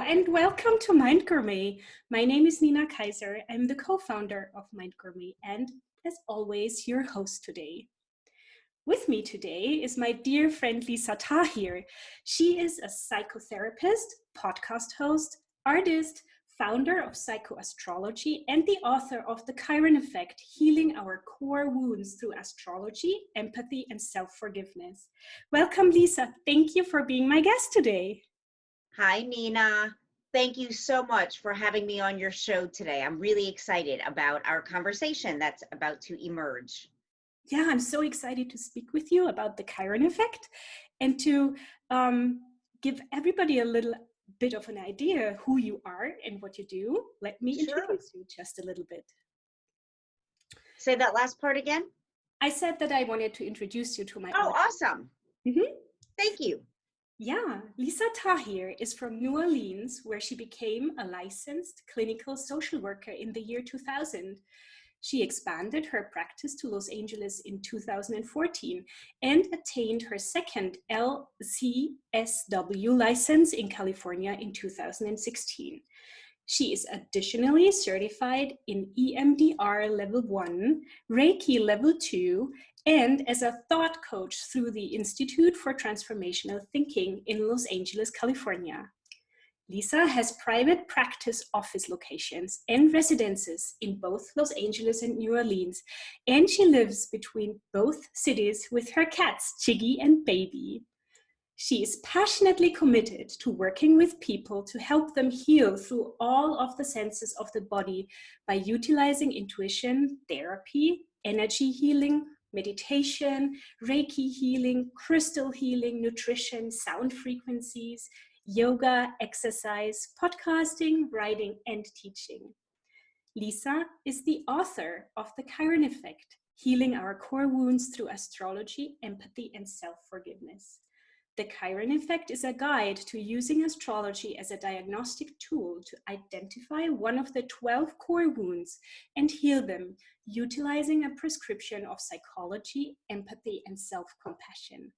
and welcome to Mind Gourmet. My name is Nina Kaiser. I'm the co-founder of Mind Gourmet and, as always, your host today. With me today is my dear friend Lisa Tahir. She is a psychotherapist, podcast host, artist, founder of psychoastrology, and the author of The Chiron Effect, Healing Our Core Wounds Through Astrology, Empathy, and Self-Forgiveness. Welcome, Lisa. Thank you for being my guest today. Hi, Nina. Thank you so much for having me on your show today. I'm really excited about our conversation that's about to emerge. Yeah, I'm so excited to speak with you about the Chiron Effect and to give everybody a little bit of an idea who you are and what you do. Let me introduce you just a little bit. Say that last part again. I said that I wanted to introduce you to my audience. Awesome. Mm-hmm. Thank you. Yeah, Lisa Tahir is from New Orleans, where she became a licensed clinical social worker in the year 2000. She expanded her practice to Los Angeles in 2014 and attained her second LCSW license in California in 2016. She is additionally certified in EMDR Level 1, Reiki Level 2, and as a thought coach through the Institute for Transformational Thinking in Los Angeles, California. Lisa has private practice office locations and residences in both Los Angeles and New Orleans, and she lives between both cities with her cats, Chiggy and Baby. She is passionately committed to working with people to help them heal through all of the senses of the body by utilizing intuition, therapy, energy healing, meditation, Reiki healing, crystal healing, nutrition, sound frequencies, yoga, exercise, podcasting, writing, and teaching. Lisa is the author of The Chiron Effect, Healing Our Core Wounds Through Astrology, Empathy, and Self-Forgiveness. The Chiron Effect is a guide to using astrology as a diagnostic tool to identify one of the 12 core wounds and heal them, utilizing a prescription of psychology, empathy, and self-compassion.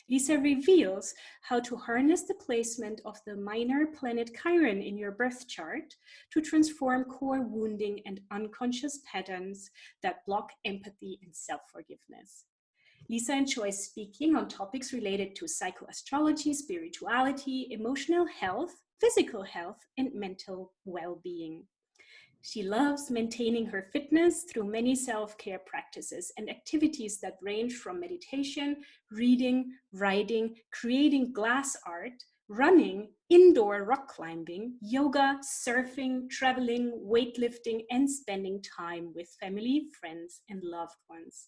Lisa reveals how to harness the placement of the minor planet Chiron in your birth chart to transform core wounding and unconscious patterns that block empathy and self-forgiveness. Lisa enjoys speaking on topics related to psychoastrology, spirituality, emotional health, physical health, and mental well-being. She loves maintaining her fitness through many self-care practices and activities that range from meditation, reading, writing, creating glass art, running, indoor rock climbing, yoga, surfing, traveling, weightlifting, and spending time with family, friends, and loved ones.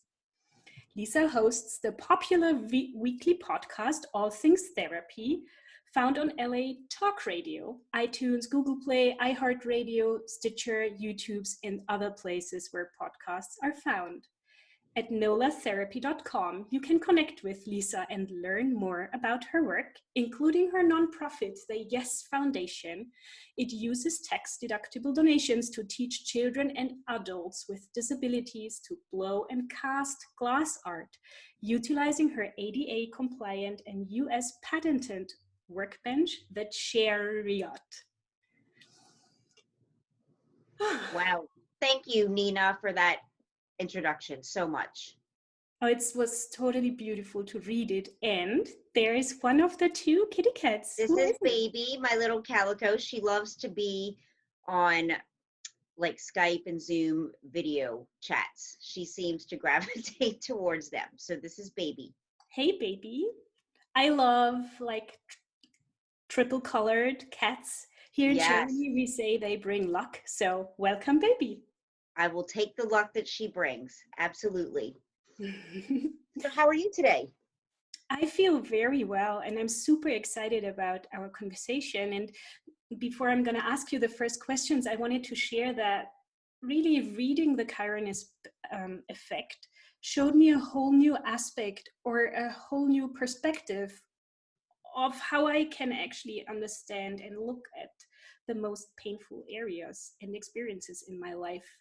Lisa hosts the popular weekly podcast, All Things Therapy, found on LA Talk Radio, iTunes, Google Play, iHeartRadio, Stitcher, YouTube, and other places where podcasts are found. At nolatherapy.com, you can connect with Lisa and learn more about her work, including her nonprofit, the Yes Foundation. It uses tax-deductible donations to teach children and adults with disabilities to blow and cast glass art, utilizing her ADA-compliant and US patented workbench, the Chariot. Wow. Thank you, Nina, for that introduction so much. Oh, it was totally beautiful to read it. And there is one of the two kitty cats. This is Baby, my little calico. She loves to be on like Skype and Zoom video chats. She seems to gravitate towards them. So this is Baby. Hey, Baby. I love like triple colored cats. Here in Germany, we say they bring luck. So welcome, Baby. I will take the luck that she brings. Absolutely. So how are you today? I feel very well, and I'm super excited about our conversation. And before I'm going to ask you the first questions, I wanted to share that really reading the Chiron Effect showed me a whole new aspect or a whole new perspective of how I can actually understand and look at the most painful areas and experiences in my life.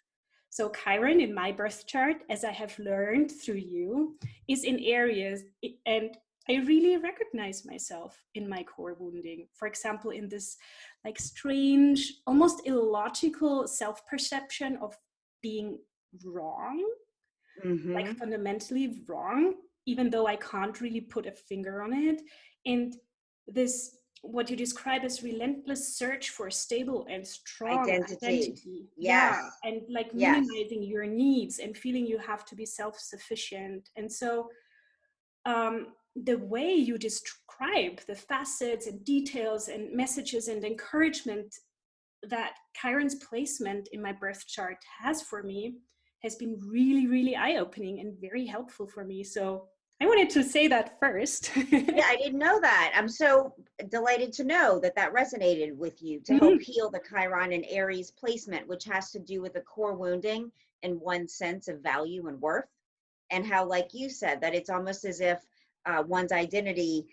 So Chiron in my birth chart, as I have learned through you, is in Aries, and I really recognize myself in my core wounding. For example, in this like strange, almost illogical self-perception of being wrong, like Mm-hmm. fundamentally wrong, even though I can't really put a finger on it. And this, what you describe as relentless search for a stable and strong Identity. identity. Yeah. Yes. And like Yes. minimizing your needs and feeling you have to be self-sufficient. And so the way you describe the facets and details and messages and encouragement that Chiron's placement in my birth chart has for me has been really, really eye-opening and very helpful for me. So I wanted to say that first. Yeah, I didn't know that. I'm so delighted to know that that resonated with you to help Mhm. heal the Chiron and Aries placement, which has to do with the core wounding and one's sense of value and worth. And how, like you said, that it's almost as if one's identity,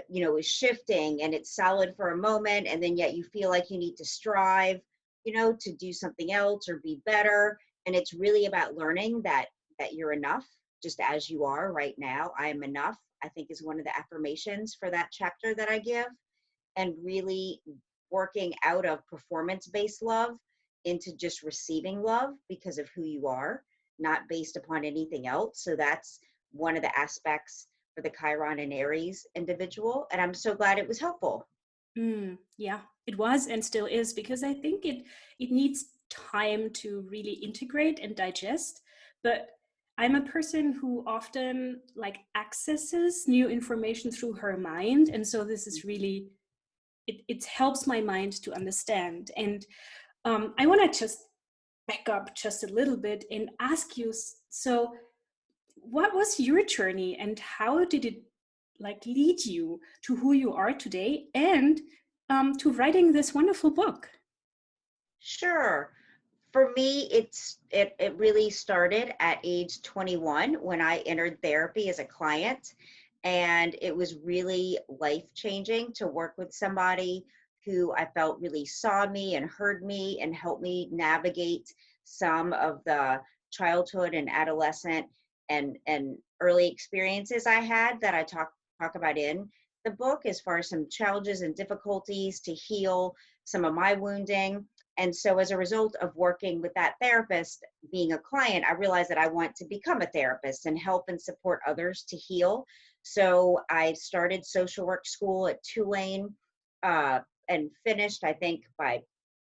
is shifting and it's solid for a moment, and then yet you feel like you need to strive, to do something else or be better. And it's really about learning that you're enough just as you are right now. I am enough, I think, is one of the affirmations for that chapter that I give, and really working out of performance-based love into just receiving love because of who you are, not based upon anything else. So that's one of the aspects for the Chiron and Aries individual. And I'm so glad it was helpful. Yeah, it was and still is, because I think it needs time to really integrate and digest. But I'm a person who often like accesses new information through her mind, and so this is really it helps my mind to understand. And I want to just back up just a little bit and ask you, so what was your journey and how did it like lead you to who you are today and to writing this wonderful book? Sure. For me, it really started at age 21 when I entered therapy as a client. And it was really life changing to work with somebody who I felt really saw me and heard me and helped me navigate some of the childhood and adolescent and early experiences I had that I talk about in the book, as far as some challenges and difficulties to heal some of my wounding. And so as a result of working with that therapist, being a client, I realized that I want to become a therapist and help and support others to heal. So I started social work school at Tulane, uh, and finished, I think, by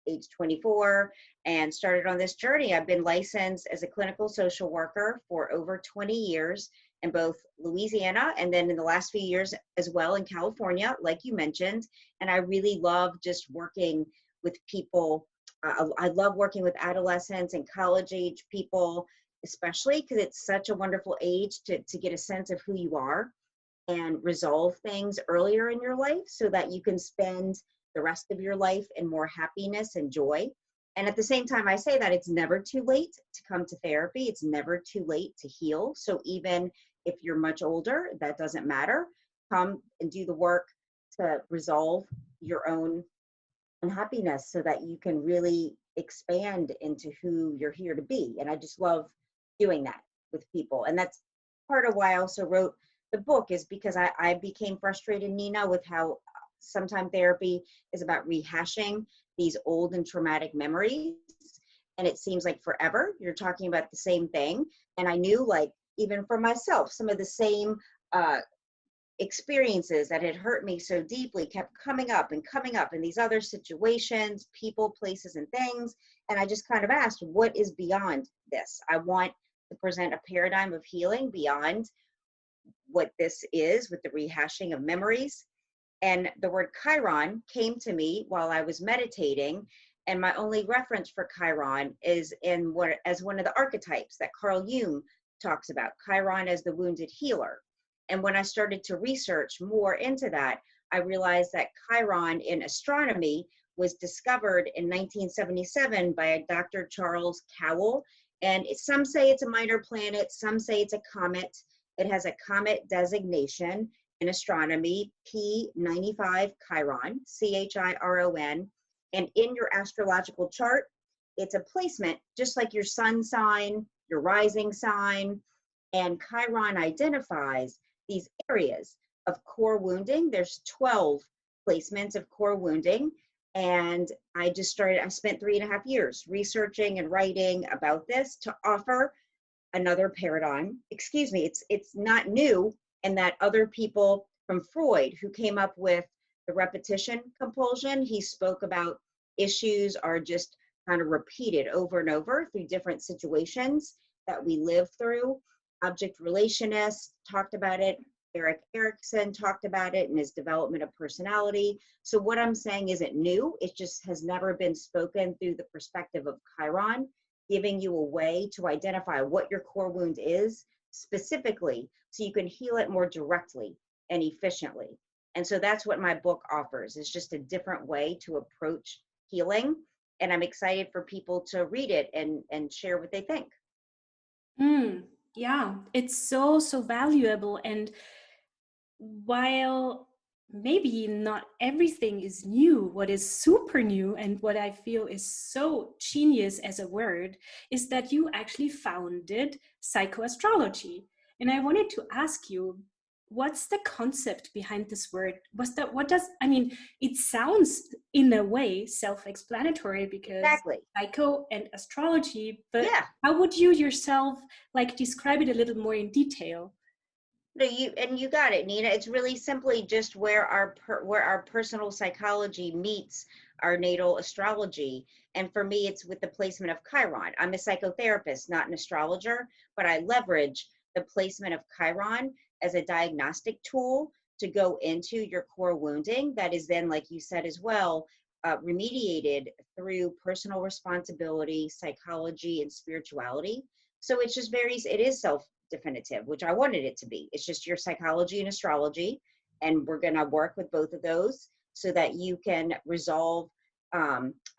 age 24, and started on this journey. I've been licensed as a clinical social worker for over 20 years in both Louisiana and then in the last few years as well in California, like you mentioned. And I really love just working with people. I love working with adolescents and college age people, especially because it's such a wonderful age to get a sense of who you are and resolve things earlier in your life so that you can spend the rest of your life in more happiness and joy. And at the same time, I say that it's never too late to come to therapy. It's never too late to heal. So even if you're much older, that doesn't matter. Come and do the work to resolve your own unhappiness so that you can really expand into who you're here to be. And I just love doing that with people. And that's part of why I also wrote the book, is because I became frustrated, Nina, with how sometimes therapy is about rehashing these old and traumatic memories. And it seems like forever you're talking about the same thing. And I knew, like, even for myself, some of the same uh, experiences that had hurt me so deeply kept coming up in these other situations, people, places, and things. And I just kind of asked, what is beyond this? I want to present a paradigm of healing beyond what this is with the rehashing of memories. And the word Chiron came to me while I was meditating. And my only reference for Chiron is as one of the archetypes that Carl Jung talks about, Chiron as the wounded healer. And when I started to research more into that, I realized that Chiron in astronomy was discovered in 1977 by a Dr. Charles Cowell. And some say it's a minor planet, some say it's a comet. It has a comet designation in astronomy, P95 Chiron, Chiron. And in your astrological chart, it's a placement just like your sun sign, your rising sign. And Chiron identifies these areas of core wounding. There's 12 placements of core wounding. And I spent 3.5 years researching and writing about this to offer another paradigm. Excuse me, it's not new, and that other people from Freud who came up with the repetition compulsion, he spoke about issues are just kind of repeated over and over through different situations that we live through. Object relationist talked about it. Eric Erickson talked about it in his development of personality. So what I'm saying isn't new. It just has never been spoken through the perspective of Chiron, giving you a way to identify what your core wound is specifically so you can heal it more directly and efficiently. And so that's what my book offers, is just a different way to approach healing. And I'm excited for people to read it and share what they think. Yeah, it's so, so valuable. And while maybe not everything is new, what is super new and what I feel is so genius as a word is that you actually founded psychoastrology. And I wanted to ask you, what's the concept behind this word? It sounds in a way self-explanatory because Exactly. psycho and astrology, but Yeah. how would you yourself describe it a little more in detail? No, you got it, Nina. It's really simply just where our personal psychology meets our natal astrology. And for me, it's with the placement of Chiron. I'm a psychotherapist, not an astrologer, but I leverage the placement of Chiron as a diagnostic tool to go into your core wounding that is then, like you said as well, remediated through personal responsibility, psychology, and spirituality. So it is self-definitive, which I wanted it to be. It's just your psychology and astrology, and we're going to work with both of those so that you can resolve,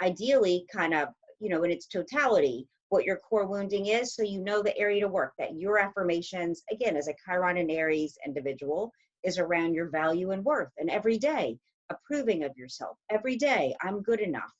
ideally, kind of, in its totality, what your core wounding is, so you know the area to work, that your affirmations, again, as a Chiron and Aries individual, is around your value and worth. And every day, approving of yourself. Every day, I'm good enough.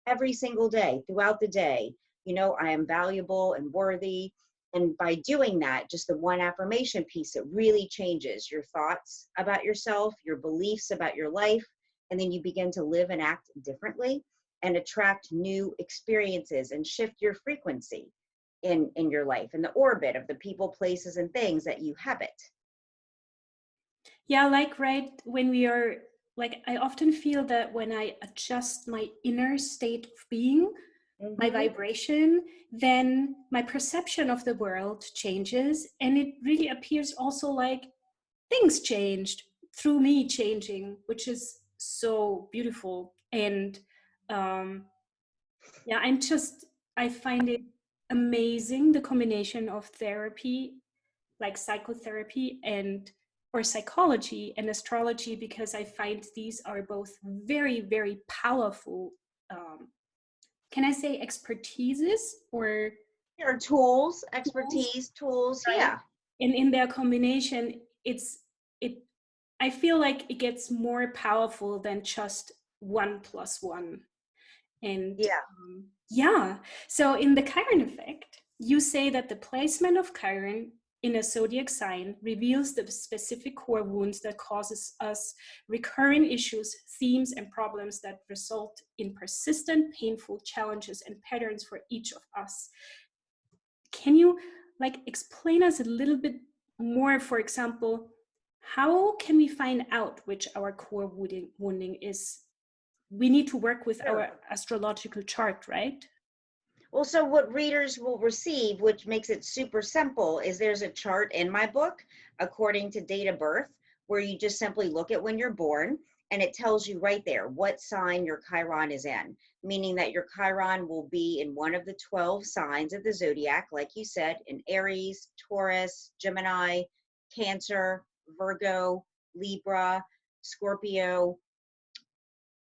Every single day, throughout the day, I am valuable and worthy. And by doing that, just the one affirmation piece, it really changes your thoughts about yourself, your beliefs about your life, and then you begin to live and act differently and attract new experiences and shift your frequency in your life, in the orbit of the people, places, and things that you habit. Yeah, right when we are I often feel that when I adjust my inner state of being, my vibration, then my perception of the world changes, and it really appears also like things changed through me changing, which is so beautiful. And yeah, I find it amazing, the combination of therapy, like psychotherapy or psychology and astrology, because I find these are both very, very powerful, can I say expertises or tools, expertise, tools, right? yeah. And in their combination, it I feel like it gets more powerful than just 1+1. And Yeah. yeah, so in the Chiron effect, you say that the placement of Chiron in a zodiac sign reveals the specific core wounds that causes us recurring issues, themes, and problems that result in persistent, painful challenges and patterns for each of us. Can you explain us a little bit more? For example, how can we find out which our core wounding is? We need to work with our astrological chart, right? Well, so what readers will receive, which makes it super simple, is there's a chart in my book according to date of birth, where you just simply look at when you're born, and it tells you right there what sign your Chiron is in, meaning that your Chiron will be in one of the 12 signs of the zodiac, like you said, in Aries, Taurus, Gemini, Cancer, Virgo, Libra, Scorpio,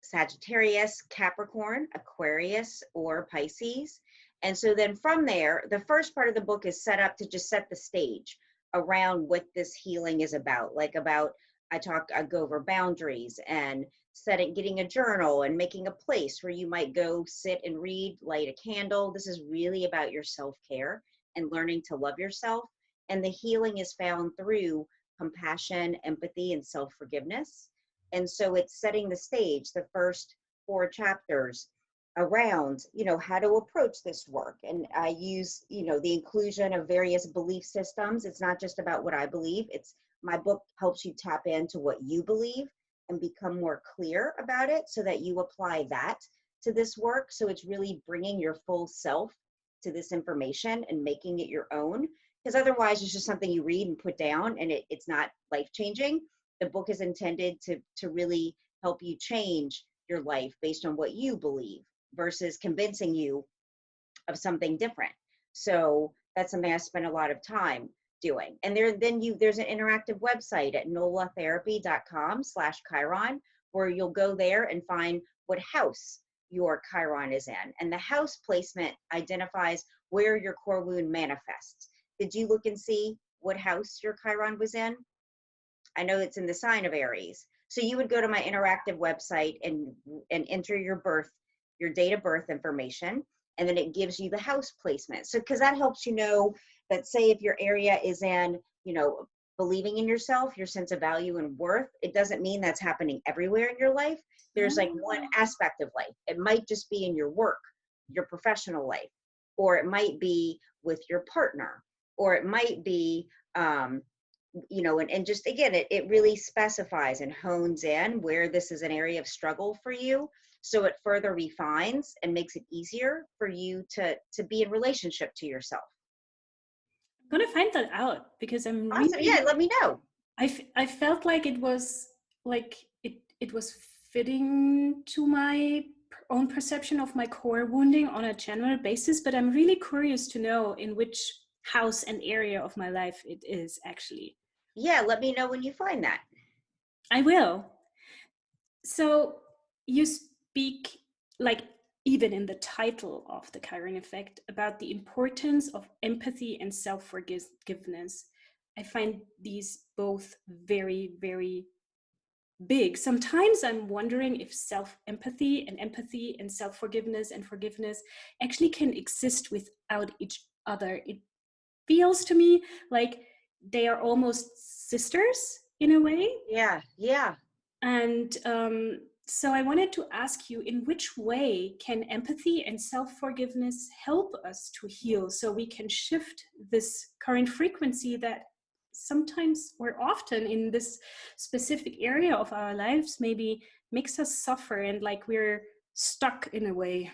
Sagittarius, Capricorn, Aquarius, or Pisces. And so then from there, the first part of the book is set up to just set the stage around what this healing is about. I go over boundaries and getting a journal and making a place where you might go sit and read, light a candle. This is really about your self-care and learning to love yourself. And the healing is found through compassion, empathy, and self-forgiveness. And so it's setting the stage, the first 4 chapters around, how to approach this work. And I use, the inclusion of various belief systems. It's not just about what I believe. My book helps you tap into what you believe and become more clear about it so that you apply that to this work. So it's really bringing your full self to this information and making it your own. Because otherwise it's just something you read and put down and it's not life-changing. The book is intended to really help you change your life based on what you believe versus convincing you of something different. So that's something I spend a lot of time doing. And there's an interactive website at nolatherapy.com/Chiron, where you'll go there and find what house your Chiron is in. And the house placement identifies where your core wound manifests. Did you look and see what house your Chiron was in? I know it's in the sign of Aries. So you would go to my interactive website and enter your date of birth information, and then it gives you the house placement. So, because that helps you know that, say if your area is in, believing in yourself, your sense of value and worth, it doesn't mean that's happening everywhere in your life. There's like one aspect of life. It might just be in your work, your professional life, or it might be with your partner, or it might be, and just again, it really specifies and hones in where this is an area of struggle for you. So it further refines and makes it easier for you to be in relationship to yourself. I'm gonna find that out because I'm Awesome. really, Yeah, let me know. I felt like it was fitting to my own perception of my core wounding on a general basis, but I'm really curious to know in which house and area of my life it is actually. Yeah, let me know when you find that. I will. So you speak, like, even in the title of the Chiron Effect, about the importance of empathy and self-forgiveness. I find these both very, very big. Sometimes I'm wondering if self-empathy and self-forgiveness and forgiveness actually can exist without each other. It feels to me like they are almost sisters in a way. Yeah, yeah. And so I wanted to ask you, in which way can empathy and self-forgiveness help us to heal so we can shift this current frequency that sometimes or often in this specific area of our lives maybe makes us suffer and like we're stuck in a way?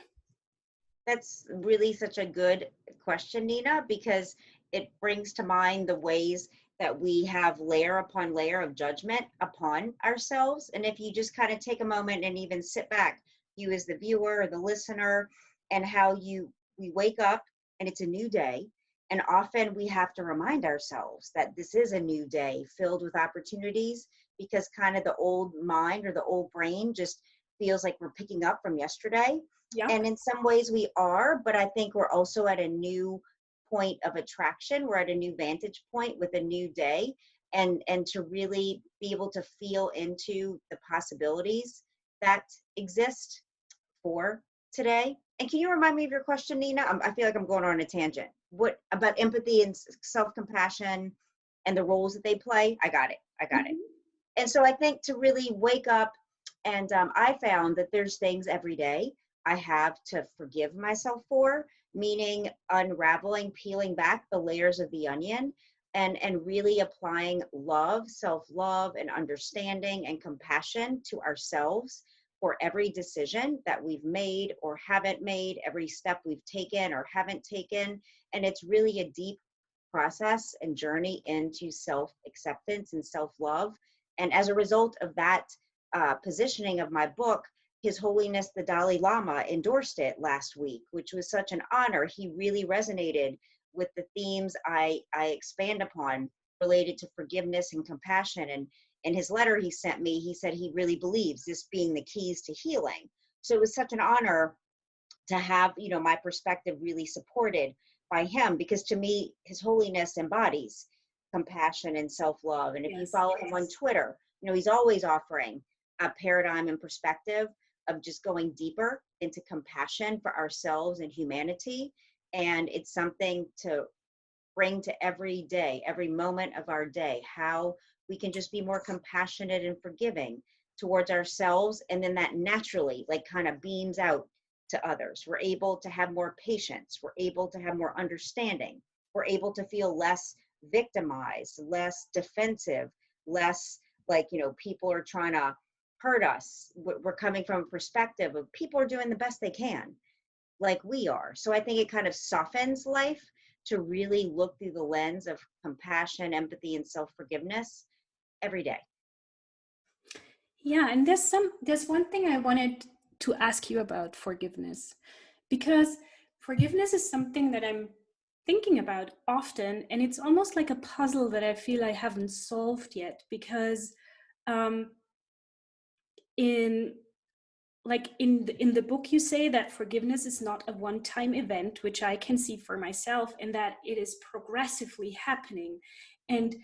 That's really such a good question, Nina, because it brings to mind the ways that we have layer upon layer of judgment upon ourselves. And if you just kind of take a moment and even sit back, you as the viewer or the listener, and how we wake up and it's a new day. And often we have to remind ourselves that this is a new day filled with opportunities, because kind of the old mind or the old brain just feels like we're picking up from yesterday. Yeah. And in some ways we are, but I think we're also at a new point of attraction. We're at a new vantage point with a new day, and to really be able to feel into the possibilities that exist for today. And can you remind me of your question, Nina? I feel like I'm going on a tangent. What about empathy and self-compassion and the roles that they play? I got it. And so I think to really wake up, and I found that there's things every day I have to forgive myself for, meaning unraveling, peeling back the layers of the onion, and really applying love, self-love, and understanding and compassion to ourselves for every decision that we've made or haven't made, every step we've taken or haven't taken. And it's really a deep process and journey into self-acceptance and self-love. And as a result of that positioning of my book, His Holiness the Dalai Lama endorsed it last week, which was such an honor. He really resonated with the themes I expand upon related to forgiveness and compassion. And in his letter he sent me, he said he really believes this being the keys to healing. So it was such an honor to have, my perspective really supported by him, because to me, His Holiness embodies compassion and self-love. And if you follow him on Twitter, he's always offering a paradigm and perspective of just going deeper into compassion for ourselves and humanity. And it's something to bring to every day, every moment of our day, how we can just be more compassionate and forgiving towards ourselves. And then that naturally like kind of beams out to others. We're able to have more patience. We're able to have more understanding. We're able to feel less victimized, less defensive, less like, people are trying to hurt us. We're coming from a perspective of people are doing the best they can, like we are. So I think it kind of softens life to really look through the lens of compassion, empathy, and self-forgiveness every day. Yeah, and there's one thing I wanted to ask you about forgiveness, because forgiveness is something that I'm thinking about often, and it's almost like a puzzle that I feel I haven't solved yet, because um, in in the book you say that forgiveness is not a one-time event, which I can see for myself, and that it is progressively happening. And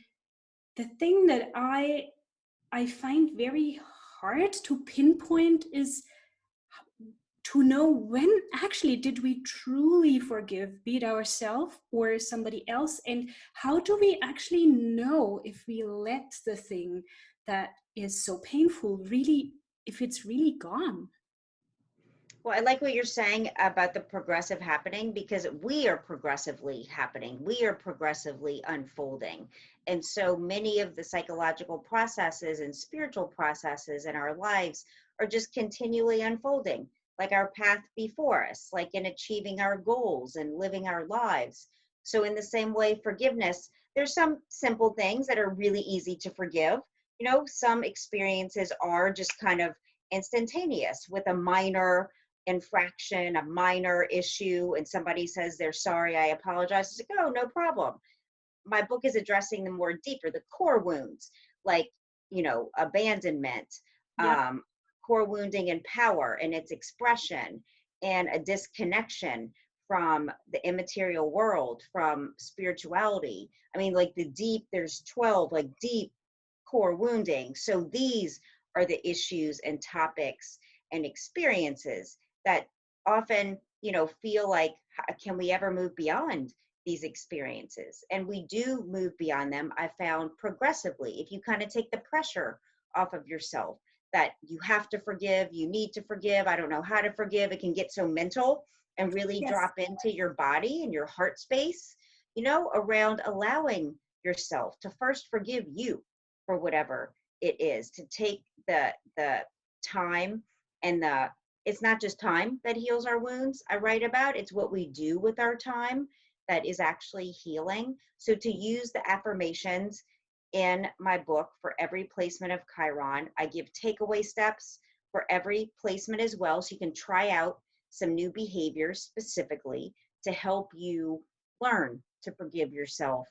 the thing that I find very hard to pinpoint is to know when actually did we truly forgive, be it ourselves or somebody else, and how do we actually know if we let the thing that is so painful really, if it's really gone. Well, I like what you're saying about the progressive happening, because we are progressively happening. We are progressively unfolding. And so many of the psychological processes and spiritual processes in our lives are just continually unfolding, like our path before us, like in achieving our goals and living our lives. So in the same way, forgiveness, there's some simple things that are really easy to forgive. Some experiences are just kind of instantaneous with a minor infraction, a minor issue, and somebody says they're sorry, I apologize. It's like, oh, no problem. My book is addressing the more deeper, the core wounds, like, abandonment, Yep. core wounding and power and its expression, and a disconnection from the immaterial world, from spirituality. I mean, like there's 12 like deep core wounding. So these are the issues and topics and experiences that often, feel like, can we ever move beyond these experiences? And we do move beyond them, I found, progressively. If you kind of take the pressure off of yourself that you have to forgive, you need to forgive, I don't know how to forgive, it can get so mental, and really Yes. drop into your body and your heart space, around allowing yourself to first forgive you for whatever it is, to take the time and it's not just time that heals our wounds, I write about, it's what we do with our time that is actually healing. So to use the affirmations in my book for every placement of Chiron, I give takeaway steps for every placement as well, so you can try out some new behaviors specifically to help you learn to forgive yourself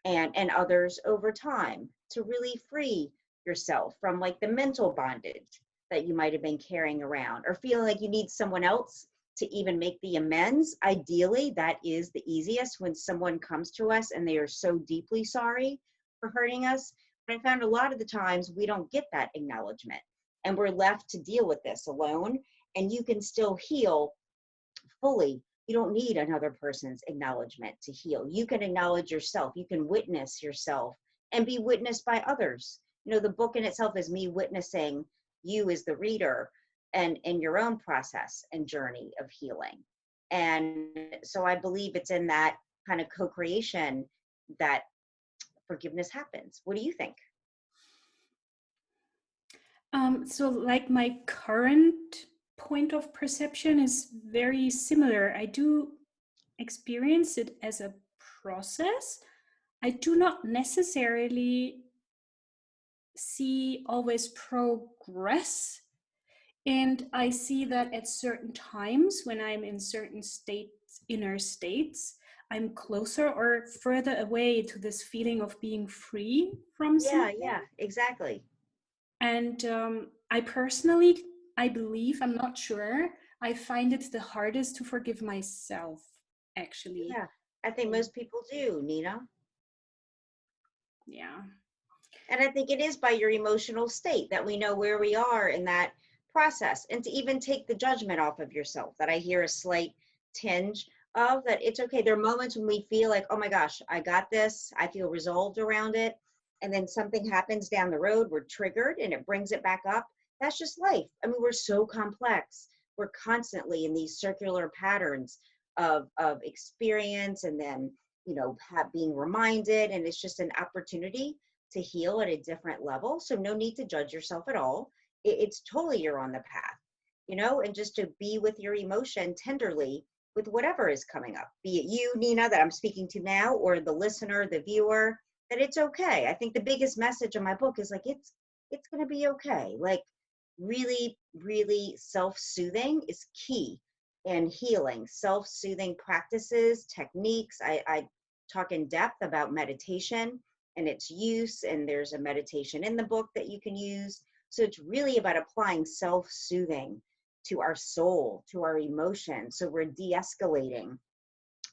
and others over time, to really free yourself from like the mental bondage that you might have been carrying around, or feeling like you need someone else to even make the amends. Ideally, that is the easiest, when someone comes to us and they are so deeply sorry for hurting us. But I found a lot of the times we don't get that acknowledgement, and we're left to deal with this alone. And you can still heal fully. You don't need another person's acknowledgement to heal. You can acknowledge yourself. You can witness yourself and be witnessed by others. The book in itself is me witnessing you as the reader, and in your own process and journey of healing. And so I believe it's in that kind of co-creation that forgiveness happens. What do you think? So like my current point of perception is very similar. I do experience it as a process. I do not necessarily see always progress. And I see that at certain times when I'm in certain states, inner states, I'm closer or further away to this feeling of being free from something. Yeah, exactly. And I personally, I believe, I'm not sure, I find it the hardest to forgive myself, actually. Yeah, I think Um, most people do, Nina. yeah. And I think it is by your emotional state that we know where we are in that process, and to even take the judgment off of yourself, that I hear a slight tinge of that it's okay. There are moments when we feel like, oh my gosh, I got this, I feel resolved around it. And then something happens down the road, we're triggered and it brings it back up. That's just life. I mean, we're so complex. We're constantly in these circular patterns of experience and then, being reminded. And it's just an opportunity to heal at a different level. So no need to judge yourself at all. It's totally you're on the path, and just to be with your emotion tenderly with whatever is coming up, be it you, Nina, that I'm speaking to now, or the listener, the viewer, that it's okay. I think the biggest message of my book is like, it's going to be okay. Like really, really self-soothing is key in healing. Self-soothing practices, techniques. I talk in depth about meditation and its use, and there's a meditation in the book that you can use. So it's really about applying self-soothing to our soul, to our emotions. So we're de-escalating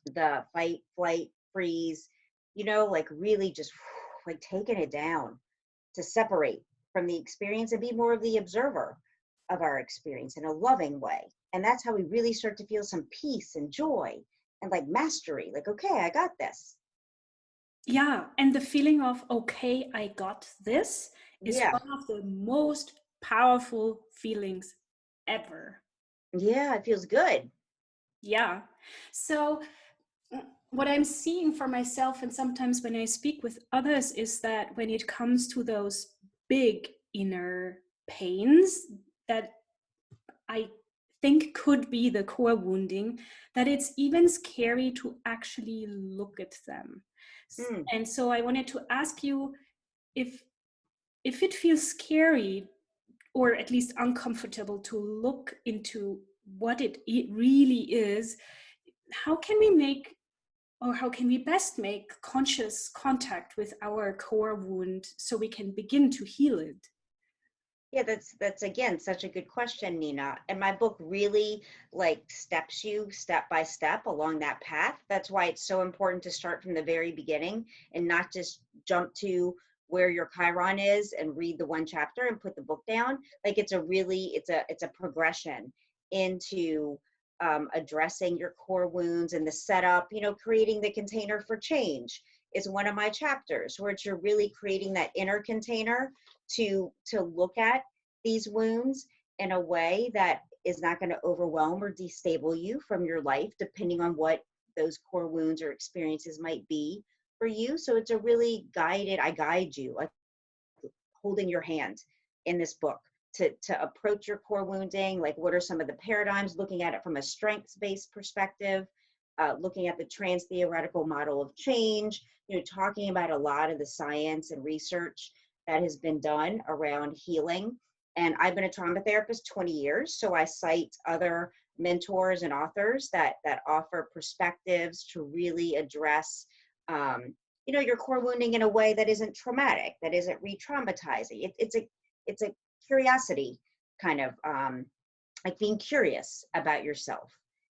the fight, flight, freeze, like really just like taking it down to separate from the experience and be more of the observer of our experience in a loving way. And that's how we really start to feel some peace and joy and like mastery, like, okay, I got this. Yeah, and the feeling of, okay, I got this is Yeah. one of the most powerful feelings ever. Yeah, it feels good. Yeah. So what I'm seeing for myself and sometimes when I speak with others is that when it comes to those big inner pains that I think could be the core wounding, that it's even scary to actually look at them. Mm. And so I wanted to ask you if it feels scary or at least uncomfortable to look into what it really is, how can we make, or how can we best make conscious contact with our core wound so we can begin to heal it? Yeah, that's again such a good question, Nina. And my book really like steps you step by step along that path. That's why it's so important to start from the very beginning and not just jump to where your Chiron is and read the one chapter and put the book down. Like it's a progression into addressing your core wounds and the setup. Creating the container for change is one of my chapters where you're really creating that inner container to look at these wounds in a way that is not going to overwhelm or destabilize you from your life, depending on what those core wounds or experiences might be for you. So it's a really I guide you, like holding your hand in this book to approach your core wounding. Like, what are some of the paradigms, looking at it from a strengths-based perspective, looking at the trans theoretical model of change, talking about a lot of the science and research that has been done around healing. And I've been a trauma therapist 20 years, so I cite other mentors and authors that offer perspectives to really address your core wounding in a way that isn't traumatic, that isn't re-traumatizing. It's a curiosity kind of like being curious about yourself.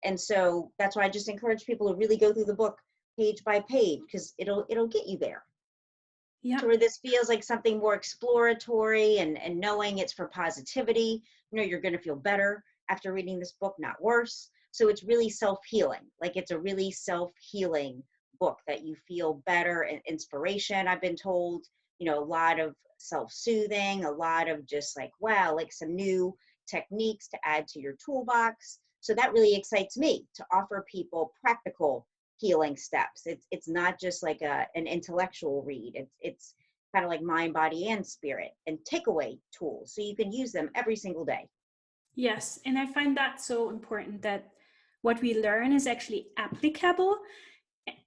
And so that's why I just encourage people to really go through the book page by page, because it'll get you there Yeah. to where this feels like something more exploratory and knowing it's for positivity. You're going to feel better after reading this book, not worse. So it's really self-healing. Like it's a really self-healing book that you feel better and inspiration. I've been told, a lot of self-soothing, a lot of just like, wow, like some new techniques to add to your toolbox. So that really excites me to offer people practical healing steps. It's not just like an intellectual read. It's kind of like mind, body, and spirit, and takeaway tools so you can use them every single day. Yes, and I find that so important that what we learn is actually applicable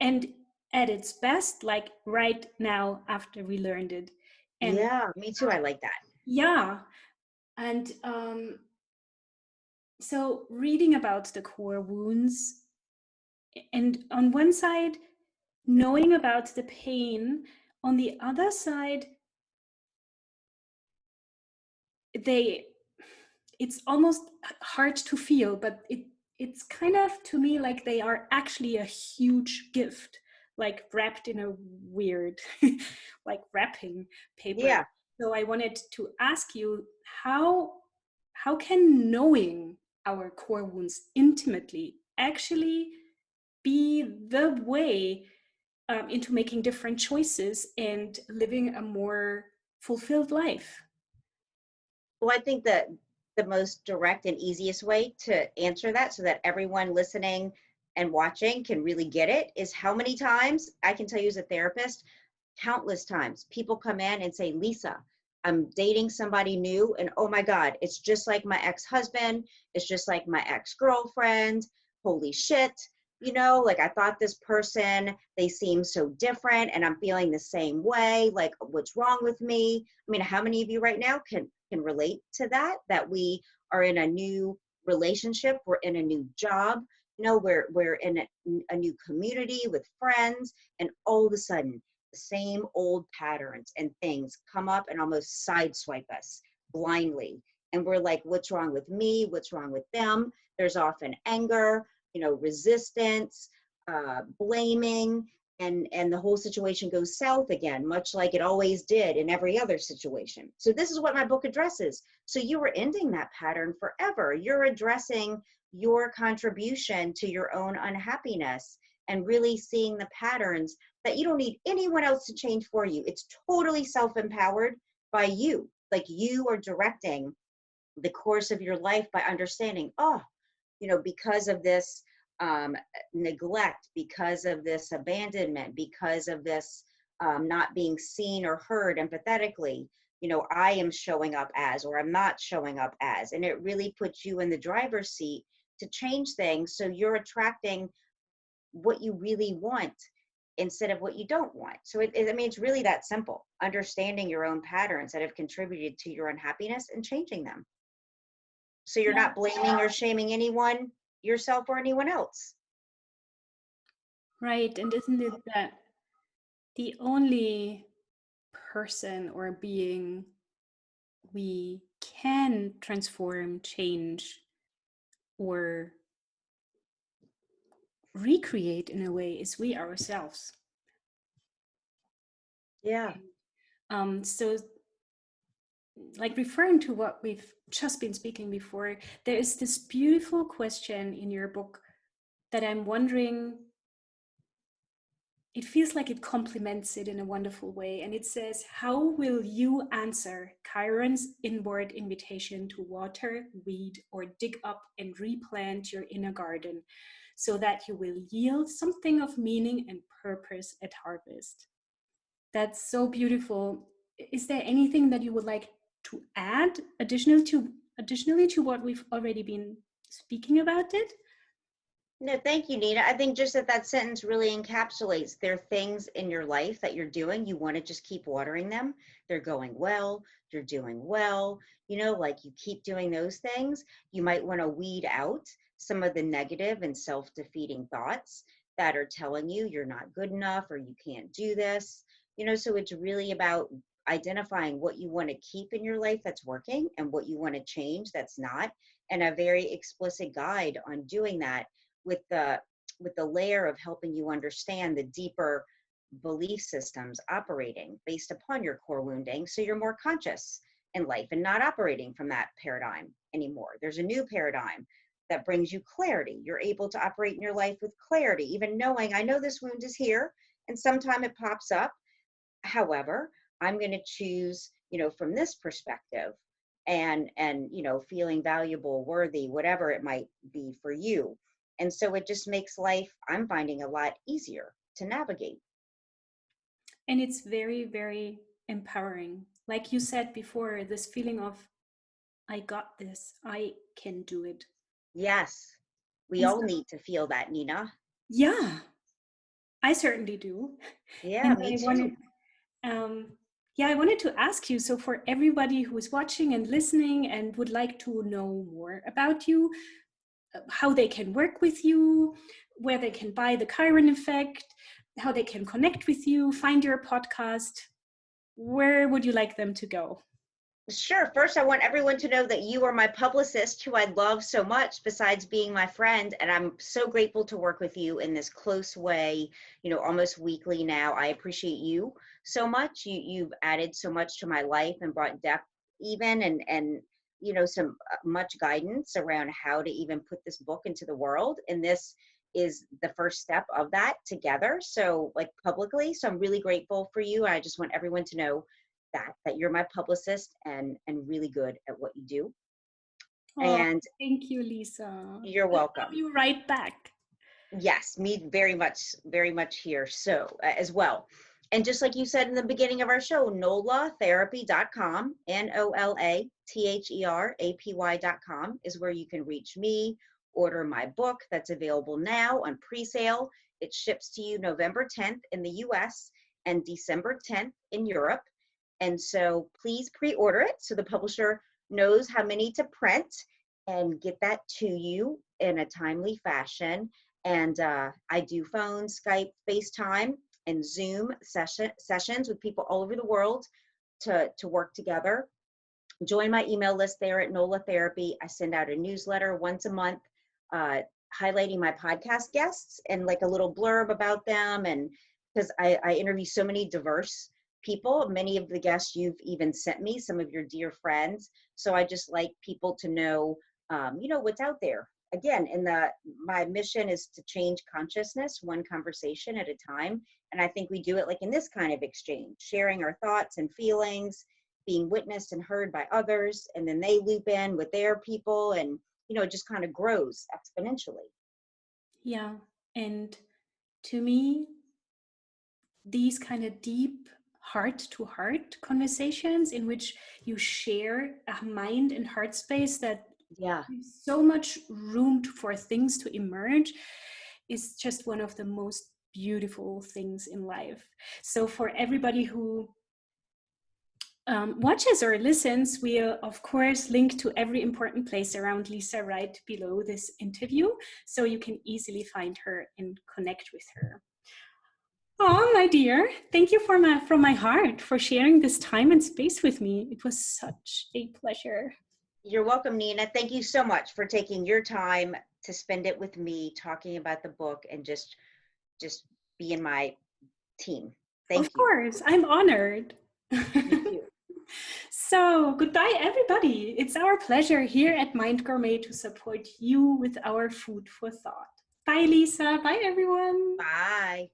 and at its best, like right now after we learned it. And Yeah, me too. I like that. yeah, and so reading about the core wounds, and on one side, knowing about the pain, on the other side, it's almost hard to feel, but it's kind of to me like they are actually a huge gift, like wrapped in a weird like wrapping paper. Yeah. So I wanted to ask you, how can knowing our core wounds intimately actually be the way into making different choices and living a more fulfilled life? Well, I think that the most direct and easiest way to answer that so that everyone listening and watching can really get it is how many times I can tell you as a therapist, countless times people come in and say, Lisa, I'm dating somebody new, and oh my God, it's just like my ex-husband, it's just like my ex-girlfriend. Holy shit. Like I thought this person, they seem so different and I'm feeling the same way. Like, what's wrong with me? I mean, how many of you right now can relate to that we are in a new relationship, we're in a new job, we're in a new community with friends, and all of a sudden the same old patterns and things come up and almost sideswipe us blindly. And we're like, what's wrong with me? What's wrong with them? There's often anger, resistance, blaming, and the whole situation goes south again, much like it always did in every other situation. So this is what my book addresses. So you are ending that pattern forever. You're addressing your contribution to your own unhappiness and really seeing the patterns that you don't need anyone else to change for you. It's totally self-empowered by you. Like you are directing the course of your life by understanding, because of this neglect, because of this abandonment, because of this not being seen or heard empathetically, I am showing up as, or I'm not showing up as. And it really puts you in the driver's seat to change things. So you're attracting what you really want instead of what you don't want. So it's really that simple, understanding your own patterns that have contributed to your unhappiness and changing them. So you're Yeah. not blaming or shaming anyone, yourself or anyone else. Right. And isn't it that the only person or being we can transform, change, or recreate in a way is we ourselves? Yeah. So, like referring to what we've just been speaking before, there is this beautiful question in your book that I'm wondering, it feels like it complements it in a wonderful way. And it says, how will you answer Chiron's inward invitation to water, weed, or dig up and replant your inner garden so that you will yield something of meaning and purpose at harvest? That's so beautiful. Is there anything that you would like to add additionally to what we've already been speaking about it? No, thank you, Nina. I think just that sentence really encapsulates there are things in your life that you're doing. You want to just keep watering them. They're going well. You're doing well. Like you keep doing those things. You might want to weed out some of the negative and self-defeating thoughts that are telling you you're not good enough or you can't do this. So it's really about identifying what you want to keep in your life that's working and what you want to change that's not, and a very explicit guide on doing that with the layer of helping you understand the deeper belief systems operating based upon your core wounding, so you're more conscious in life and not operating from that paradigm anymore. There's a new paradigm that brings you clarity. You're able to operate in your life with clarity, even knowing, I know this wound is here and sometime it pops up. However, I'm going to choose, from this perspective, and feeling valuable, worthy, whatever it might be for you. And so it just makes life, I'm finding, a lot easier to navigate. And it's very, very empowering. Like you said before, this feeling of, I got this, I can do it. Yes, we And all so, need to feel that, Nina. yeah, I certainly do. Yeah, And me I too. wanted, um, yeah, I wanted to ask you, so for everybody who is watching and listening and would like to know more about you, how they can work with you, where they can buy the Chiron Effect, how they can connect with you, find your podcast, where would you like them to go? Sure. First, I want everyone to know that you are my publicist, who I love so much, besides being my friend. And I'm so grateful to work with you in this close way, almost weekly now. I appreciate you so much. You've added so much to my life and brought depth even, and some much guidance around how to even put this book into the world in this is the first step of that together. So like publicly, so I'm really grateful for you. I just want everyone to know that you're my publicist and really good at what you do. Oh, And thank you, Lisa. you're I love welcome. you right back. Yes, me very much here. So as well. And just like you said in the beginning of our show, nolatherapy.com, NOLATHERAPY.com is where you can reach me, order my book that's available now on pre-sale. It ships to you November 10th in the US and December 10th in Europe. And so please pre-order it so the publisher knows how many to print and get that to you in a timely fashion. And I do phone, Skype, FaceTime, and Zoom sessions with people all over the world to work together. Join my email list there at NOLA Therapy. I send out a newsletter once a month highlighting my podcast guests and like a little blurb about them. And because I interview so many diverse people, many of the guests you've even sent me, some of your dear friends. So I just like people to know, what's out there. Again, my mission is to change consciousness one conversation at a time. And I think we do it like in this kind of exchange, sharing our thoughts and feelings, being witnessed and heard by others, and then they loop in with their people, and it just kind of grows exponentially. Yeah. And to me, these kind of deep heart-to-heart conversations in which you share a mind and heart space that leaves so much room for things to emerge is just one of the most beautiful things in life. So for everybody who watches or listens, we'll of course link to every important place around Lisa right below this interview, so you can easily find her and connect with her. Oh, my dear, thank you from my heart for sharing this time and space with me. It was such a pleasure. You're welcome, Nina. Thank you so much for taking your time to spend it with me, talking about the book, and just be in my team. Thank you. Of course, I'm honored. Me too. So goodbye, everybody. It's our pleasure here at Mind Gourmet to support you with our food for thought. Bye, Lisa. Bye, everyone. Bye.